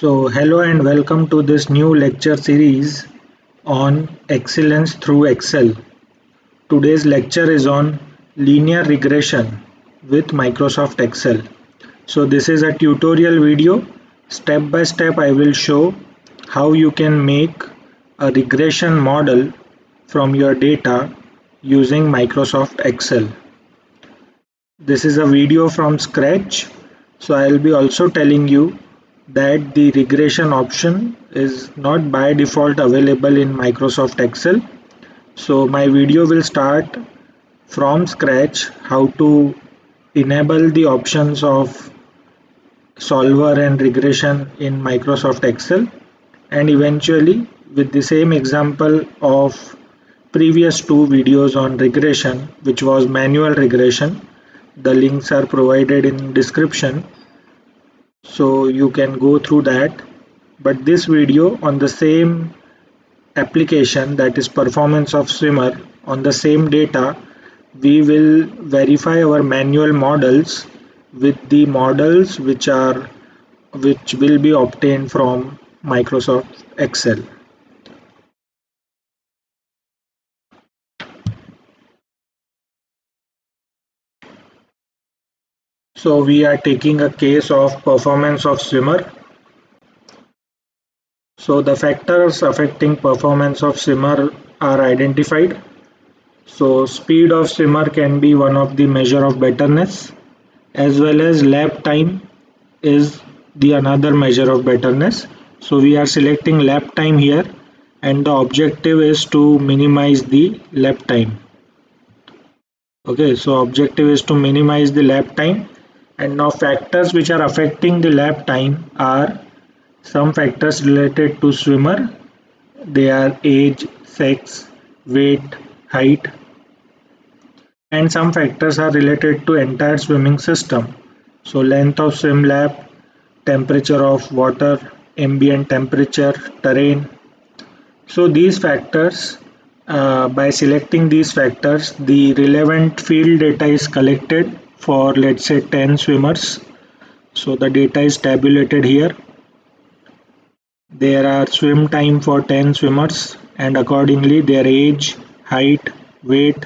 Hello and welcome to this new lecture series on excellence through Excel. Today's lecture is on linear regression with Microsoft Excel. This is a tutorial video. Step by step, I will show how you can make a regression model from your data using Microsoft Excel. This is a video from scratch. I'll be also telling you that the regression option is not by default available in Microsoft Excel. My video will start from scratch how to enable the options of solver and regression in Microsoft Excel, and eventually with the same example of previous two videos on regression, which was manual regression. The links are provided in description, so you can go through that. But this video on the same application, that is performance of swimmer, on the same data, we will verify our manual models with the models which will be obtained from Microsoft Excel. We are taking a case of performance of swimmer. The factors affecting performance of swimmer are identified. Speed of swimmer can be one of the measure of betterness, as well as lap time is the another measure of betterness. We are selecting lap time here, and the objective is to minimize the lap time. Okay, so objective is to minimize the lap time. And now factors which are affecting the lap time are some factors related to swimmer. They are age, sex, weight, height, and some factors are related to entire swimming system. Length of swim lap, temperature of water, ambient temperature, terrain. These factors, by selecting these factors, the relevant field data is collected for, let's say, 10 swimmers. The data is tabulated here. There are swim time for 10 swimmers, and accordingly their age, height, weight,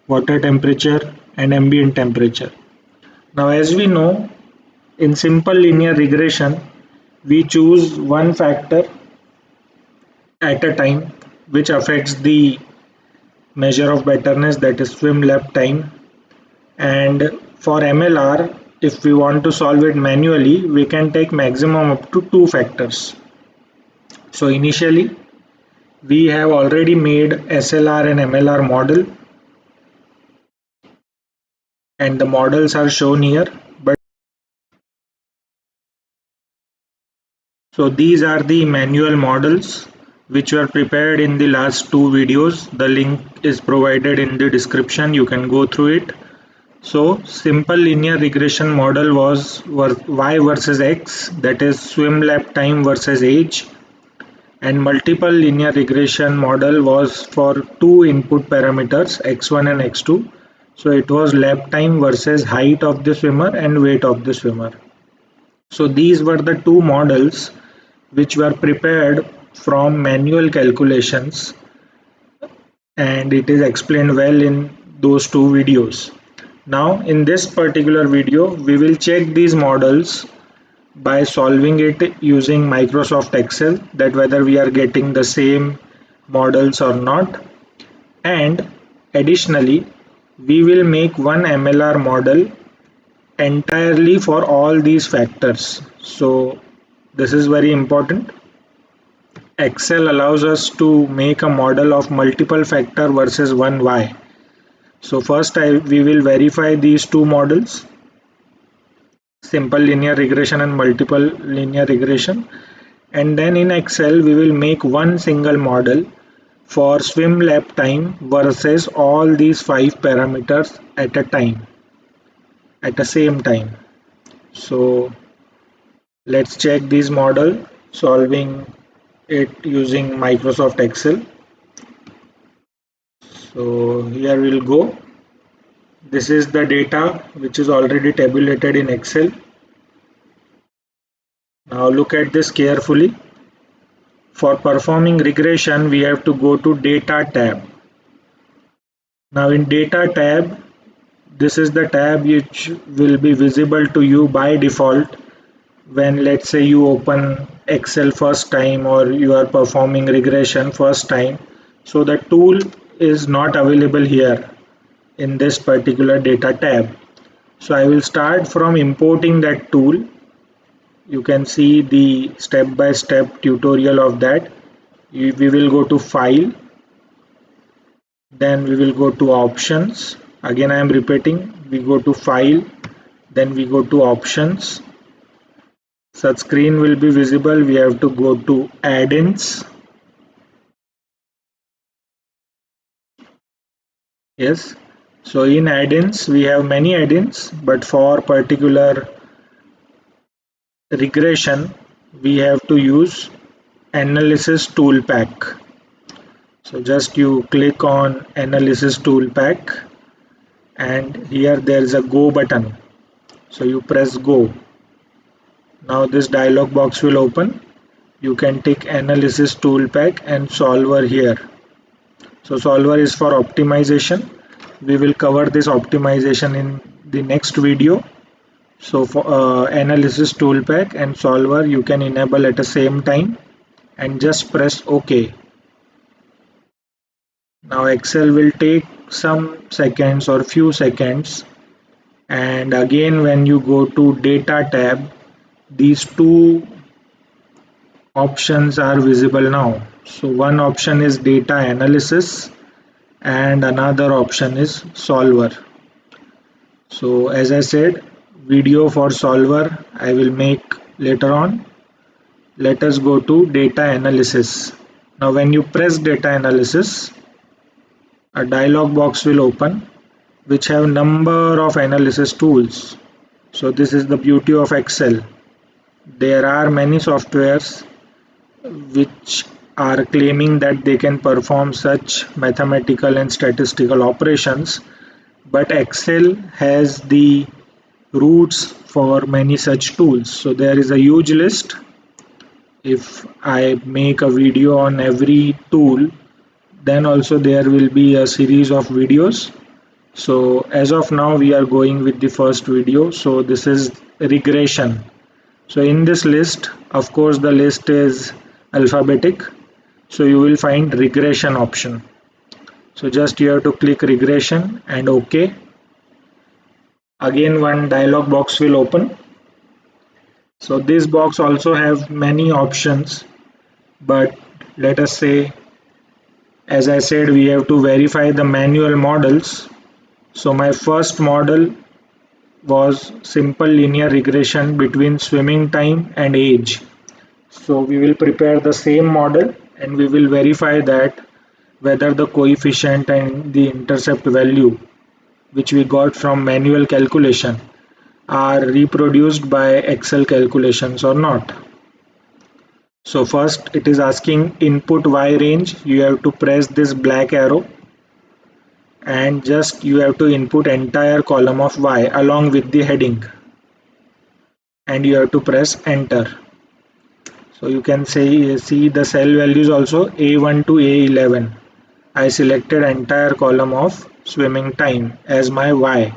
water temperature, and ambient temperature. Now, as we know, in simple linear regression, we choose one factor at a time which affects the measure of betterness, that is swim lap time. And for MLR, if we want to solve it manually, we can take maximum up to two factors. Initially, we have already made SLR and MLR model, and the models are shown here. These are the manual models which were prepared in the last two videos. The link is provided in the description. You can go through it. Simple linear regression model was y versus x, that is swim lap time versus age, and multiple linear regression model was for two input parameters, x1 and x2. It was lap time versus height of the swimmer and weight of the swimmer. These were the two models which were prepared from manual calculations, and it is explained well in those two videos. Now in this particular video, we will check these models by solving it using Microsoft Excel, that whether we are getting the same models or not. And additionally, we will make one MLR model entirely for all these factors. This is very important. Excel allows us to make a model of multiple factor versus one y. First we will verify these two models, simple linear regression and multiple linear regression, and then in Excel we will make one single model for swim lap time versus all these five parameters at a time, at the same time. Let's check this model solving it using Microsoft Excel. Here we'll go. This is the data which is already tabulated in Excel. Now look at this carefully. For performing regression, we have to go to Data tab. Now in Data tab, this is the tab which will be visible to you by default when, let's say, you open Excel first time or you are performing regression first time. So the tool is not available here in this particular Data tab. So I will start from importing that tool. You can see the step-by-step tutorial of that. We will go to File, then we will go to Options. Again, I am repeating, we go to File, then we go to Options. Such screen will be visible. We have to go to Add-ins. Yes. So in add-ins, we have many add-ins, but for particular regression, we have to use Analysis Tool Pack. So just you click on Analysis Tool Pack, and here there is a Go button. So you press Go. Now this dialog box will open. You can tick Analysis Tool Pack and Solver here. So solver is for optimization. We will cover this optimization in the next video. So for analysis toolpack and solver you can enable at the same time and just press OK. Now Excel will take some seconds or few seconds, and again when you go to Data tab, these two options are visible now. So one option is Data Analysis and another option is Solver. So as I said, video for solver I will make later on. Let us go to data analysis. Now when you press data analysis, a dialog box will open which have number of analysis tools. So this is the beauty of Excel. There are many softwares which are claiming that they can perform such mathematical and statistical operations, but Excel has the roots for many such tools. So there is a huge list. If I make a video on every tool, then also there will be a series of videos. So as of now we are going with the first video. So this is regression. So in this list, of course the list is alphabetic. So you will find regression option. So just you have to click regression and OK. Again one dialog box will open. So this box also have many options, but let us say, as I said, we have to verify the manual models. So my first model was simple linear regression between swimming time and age. So we will prepare the same model and we will verify that whether the coefficient and the intercept value which we got from manual calculation are reproduced by Excel calculations or not. So first it is asking input Y range. You have to press this black arrow and just you have to input entire column of Y along with the heading, and you have to press enter. So you can see the cell values also A1 to A11. I selected entire column of swimming time as my Y.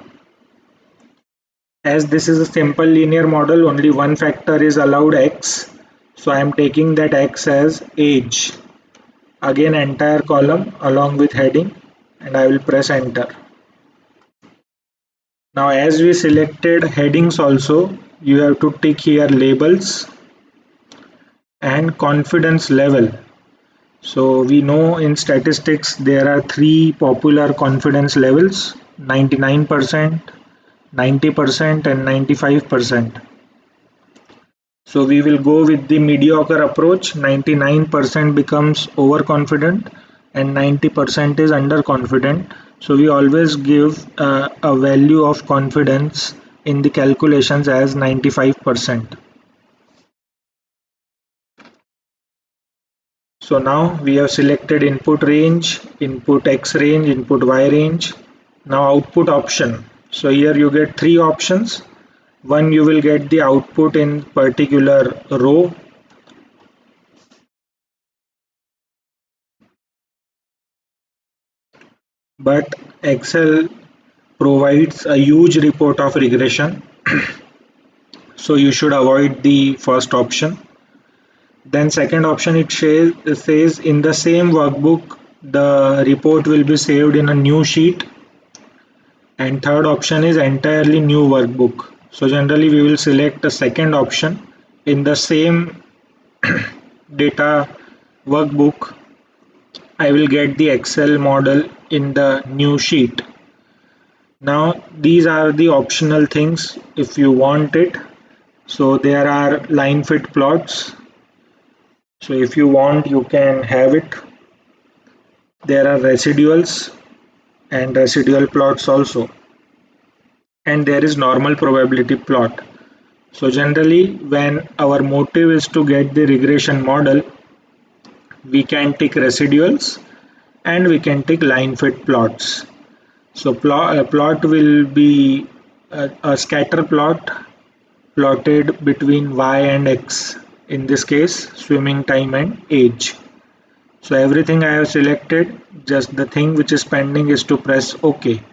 As this is a simple linear model, only one factor is allowed, X. So I am taking that X as age. Again entire column along with heading, and I will press enter. Now as we selected headings also, you have to tick here labels and confidence level. So we know in statistics there are three popular confidence levels: 99%, 90% and 95%. So we will go with the mediocre approach. 99% becomes overconfident and 90% is underconfident. So we always give a value of confidence in the calculations as 95%. So now we have selected input range, input X range, input Y range. Now output option. So here you get three options. One, you will get the output in particular row, but Excel provides a huge report of regression, so you should avoid the first option. Then second option, says in the same workbook the report will be saved in a new sheet, and third option is entirely new workbook. So generally we will select the second option. In the same data workbook, I will get the Excel model in the new sheet. Now these are the optional things if you want it. So there are line fit plots. So if you want, you can have it. There are residuals and residual plots also. And there is normal probability plot. So generally when our motive is to get the regression model, we can take residuals and we can take line fit plots. So a plot will be a scatter plot plotted between y and x, in this case swimming time and age. So everything I have selected, just the thing which is pending is to press OK.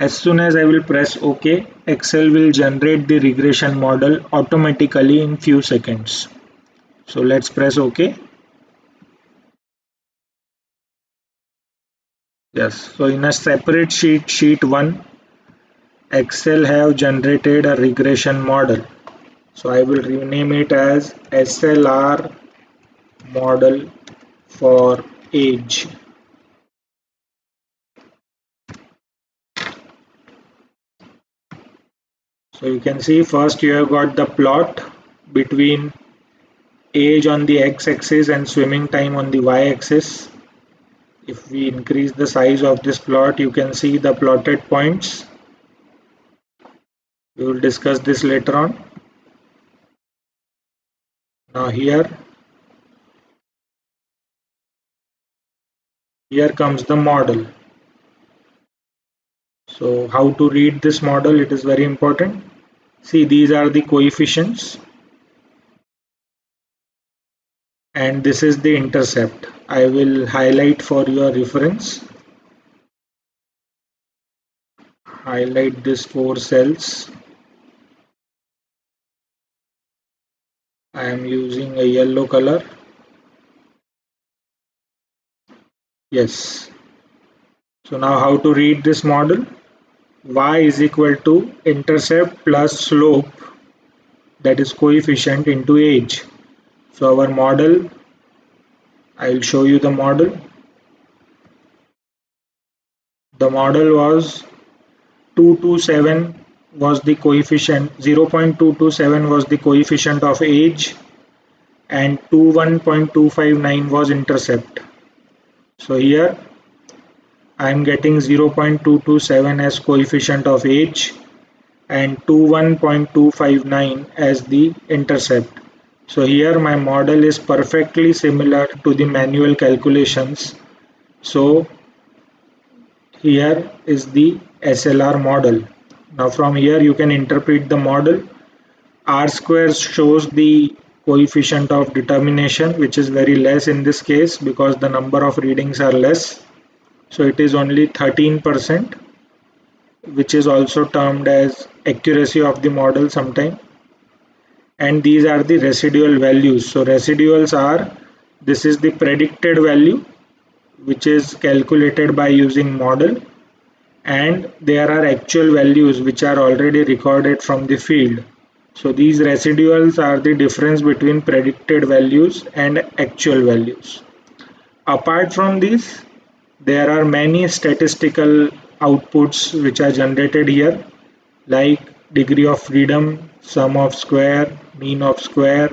As soon as I will press OK, Excel will generate the regression model automatically in few seconds. So let's press OK. Yes, so in a separate sheet, sheet 1, Excel have generated a regression model. So I will rename it as SLR model for age. So you can see first you have got the plot between age on the x-axis and swimming time on the y-axis. If we increase the size of this plot, you can see the plotted points. We will discuss this later on. Now here comes the model. So how to read this model, it is very important. See, these are the coefficients and this is the intercept. I will highlight for your reference. Highlight these 4 cells. I am using a yellow color. Yes. So now how to read this model? Y is equal to intercept plus slope, that is coefficient, into age. So our model, I will show you the model. The model was 227 was the coefficient, 0.227 was the coefficient of age and 21.259 was intercept. So here I am getting 0.227 as coefficient of age and 21.259 as the intercept. So here my model is perfectly similar to the manual calculations. So here is the SLR model. Now from here you can interpret the model. R square shows the coefficient of determination, which is very less in this case because the number of readings are less. So it is only 13%, which is also termed as accuracy of the model sometime. And these are the residual values. So residuals are, this is the predicted value which is calculated by using model, and there are actual values which are already recorded from the field. So these residuals are the difference between predicted values and actual values. Apart from this, there are many statistical outputs which are generated here, like degree of freedom, sum of square, mean of square,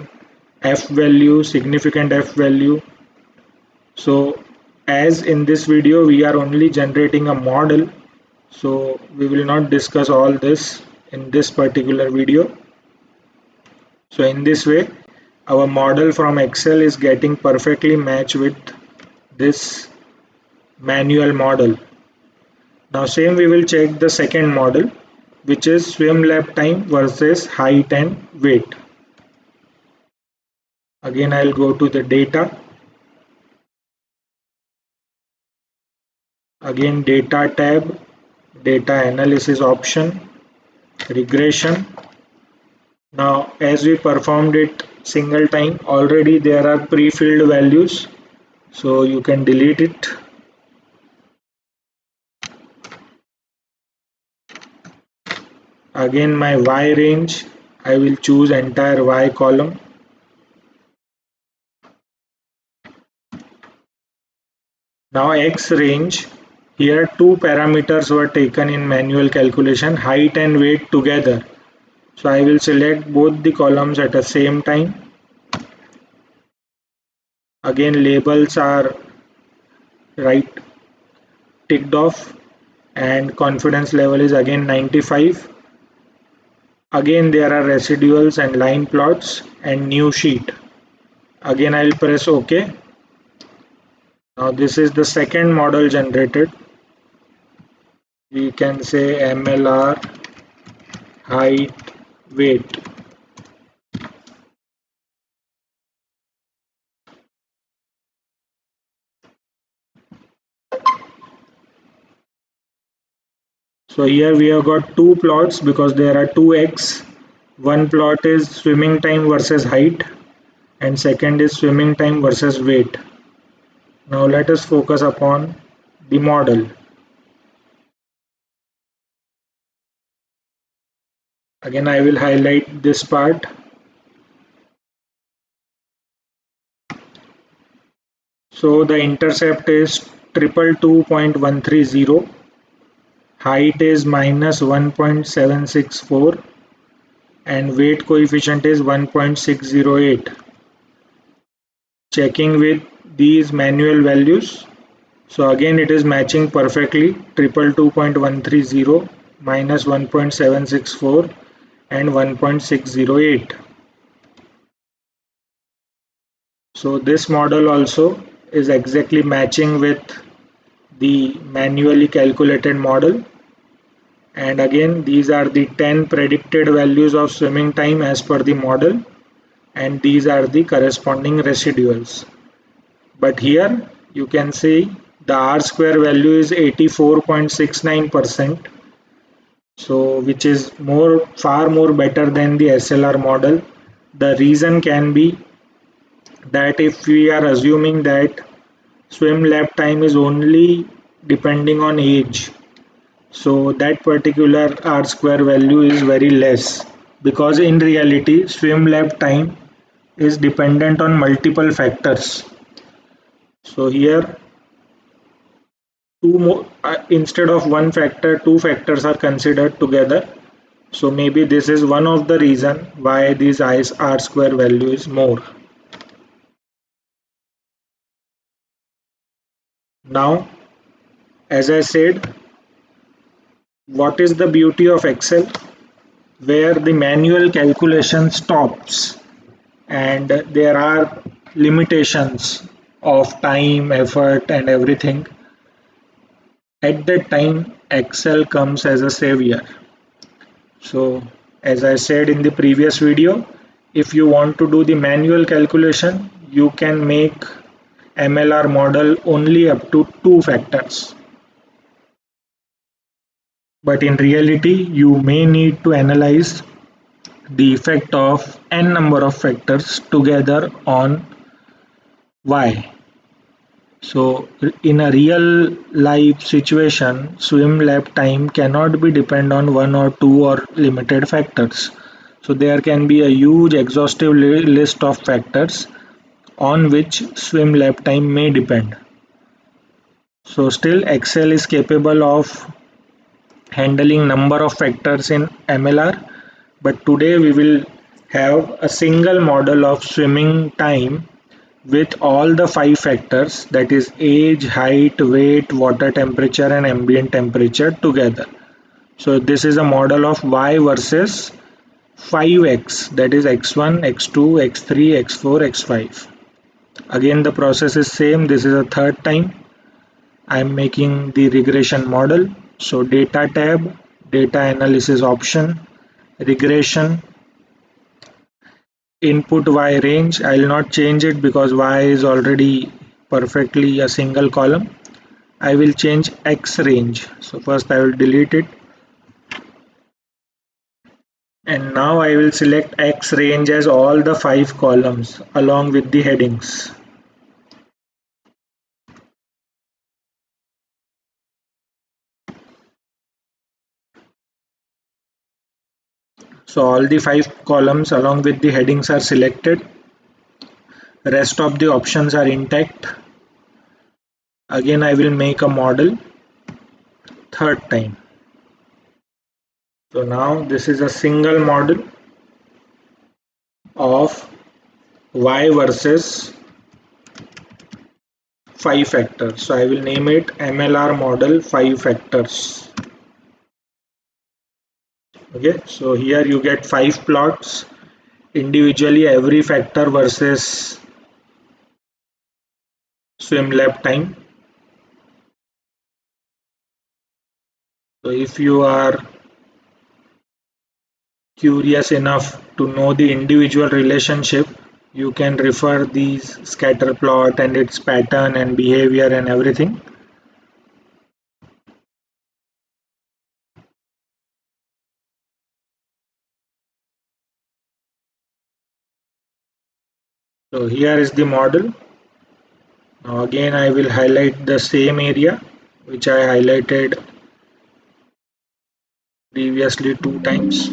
F value, significant F value. So as in this video we are only generating a model, so we will not discuss all this in this particular video. So in this way our model from Excel is getting perfectly matched with this manual model. Now same we will check the second model, which is swim lap time versus height and weight. Again, I'll go to the data. Again, data tab, data analysis option, regression. Now, as we performed it single time, already there are pre-filled values, so you can delete it. Again, my Y range, I will choose entire Y column. Now X range, here two parameters were taken in manual calculation, height and weight together. So I will select both the columns at the same time. Again, labels are right ticked off and confidence level is again 95. Again, there are residuals and line plots and new sheet. Again, I'll press OK. Now this is the second model generated. We can say MLR height weight. So here we have got two plots because there are two X. One plot is swimming time versus height and second is swimming time versus weight. Now let us focus upon the model. Again, I will highlight this part. So the intercept is 222.130, height is minus 1.764 and weight coefficient is 1.608. Checking with these manual values. So again it is matching perfectly, 222.130 minus 1.764 and 1.608. So this model also is exactly matching with the manually calculated model. And again, these are the 10 predicted values of swimming time as per the model, and these are the corresponding residuals. But here you can see the R square value is 84.69%, so which is far more better than the SLR model. The reason can be that if we are assuming that swim lap time is only depending on age, so that particular R square value is very less, because in reality swim lap time is dependent on multiple factors. So here two more instead of one factor, two factors are considered together. So maybe this is one of the reason why this R square value is more. Now, as I said, what is the beauty of Excel? Where the manual calculation stops and there are limitations of time, effort, and everything. At that time, Excel comes as a savior. So, as I said in the previous video, if you want to do the manual calculation, you can make MLR model only up to two factors. But in reality, you may need to analyze the effect of n number of factors together on Y. So in a real life situation, swim lap time cannot be depend on one or two or limited factors. So there can be a huge exhaustive list of factors on which swim lap time may depend. So still Excel is capable of handling number of factors in MLR, but today we will have a single model of swimming time with all the five factors, that is age, height, weight, water temperature and ambient temperature together. So this is a model of Y versus 5x, that is x1, x2, x3, x4, x5. Again the process is same. This is a third time I am making the regression model. So data tab, data analysis option, regression, input y range. I will not change it because y is already perfectly a single column. I will change x range. So first I will delete it, and now I will select X range as all the 5 columns along with the headings. So all the 5 columns along with the headings are selected. Rest of the options are intact. Again I will make a model third time. So now this is a single model of y versus 5 factors. So I will name it MLR model 5 factors. Okay, so here you get 5 plots individually, every factor versus swim lap time. So if you are curious enough to know the individual relationship, you can refer these scatter plot and its pattern and behavior and everything. So here is the model. Now again I will highlight the same area which I highlighted previously 2 times.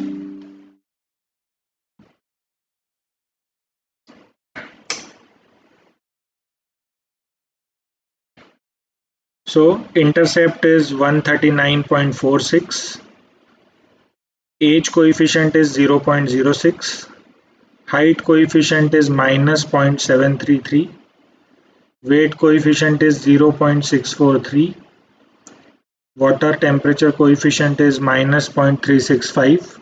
So intercept is 139.46, age coefficient is 0.06, height coefficient is minus 0.733, weight coefficient is 0.643, water temperature coefficient is minus 0.365,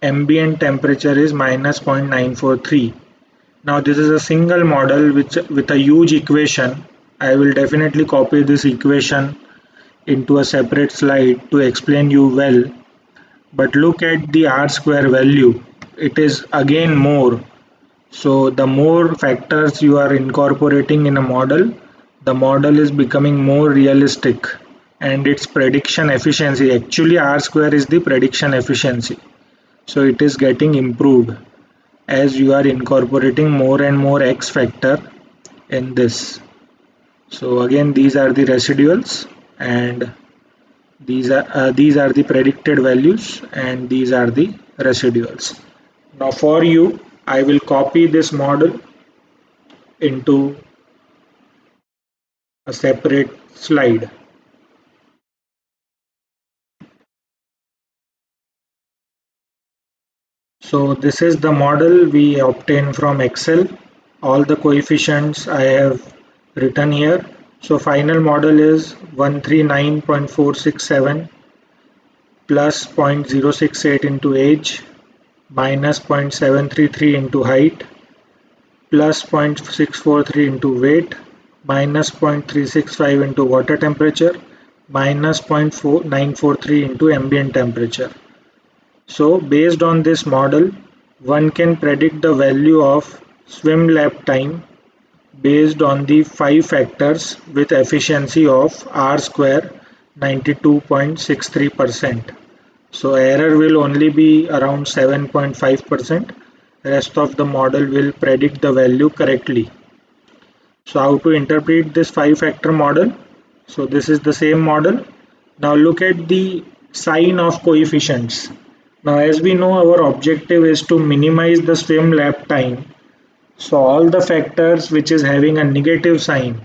ambient temperature is minus 0.943. Now this is a single model which with a huge equation. I will definitely copy this equation into a separate slide to explain you well. But look at the R square value. It is again more. So the more factors you are incorporating in a model, the model is becoming more realistic, and its prediction efficiency, actually R square is the prediction efficiency. So it is getting improved as you are incorporating more and more X factor in this. So again these are the residuals, and these are the predicted values, and these are the residuals. Now for you, I will copy this model into a separate slide. So this is the model we obtained from Excel. All the coefficients I have written here. So final model is 139.467 plus 0.068 into age minus 0.733 into height plus 0.643 into weight minus 0.365 into water temperature minus 0.943 into ambient temperature. So based on this model, one can predict the value of swim lap time based on the 5 factors with efficiency of R square 92.63%. So error will only be around 7.5%. Rest of the model will predict the value correctly. So how to interpret this 5 factor model? So this is the same model. Now look at the sign of coefficients. Now as we know, our objective is to minimize the swim lap time. So all the factors which is having a negative sign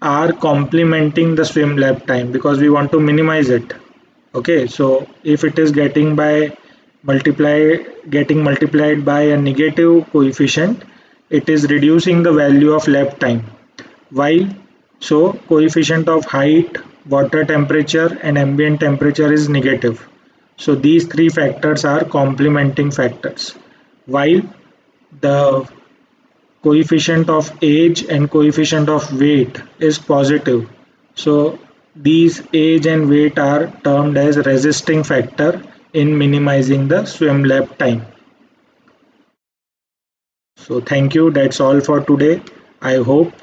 are complementing the swim lap time because we want to minimize it. Okay, so if it is getting multiplied by a negative coefficient, it is reducing the value of lap time. Why? So coefficient of height, water temperature and ambient temperature is negative. So these three factors are complementing factors. While the coefficient of age and coefficient of weight is positive. So These age and weight are termed as resisting factor in minimizing the swim lap time. So thank you. That's all for today. I hope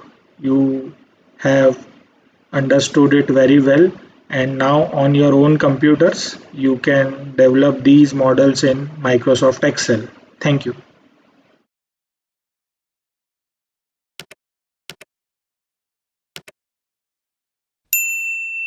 you have understood it very well, and now on your own computers you can develop these models in Microsoft Excel. Thank you.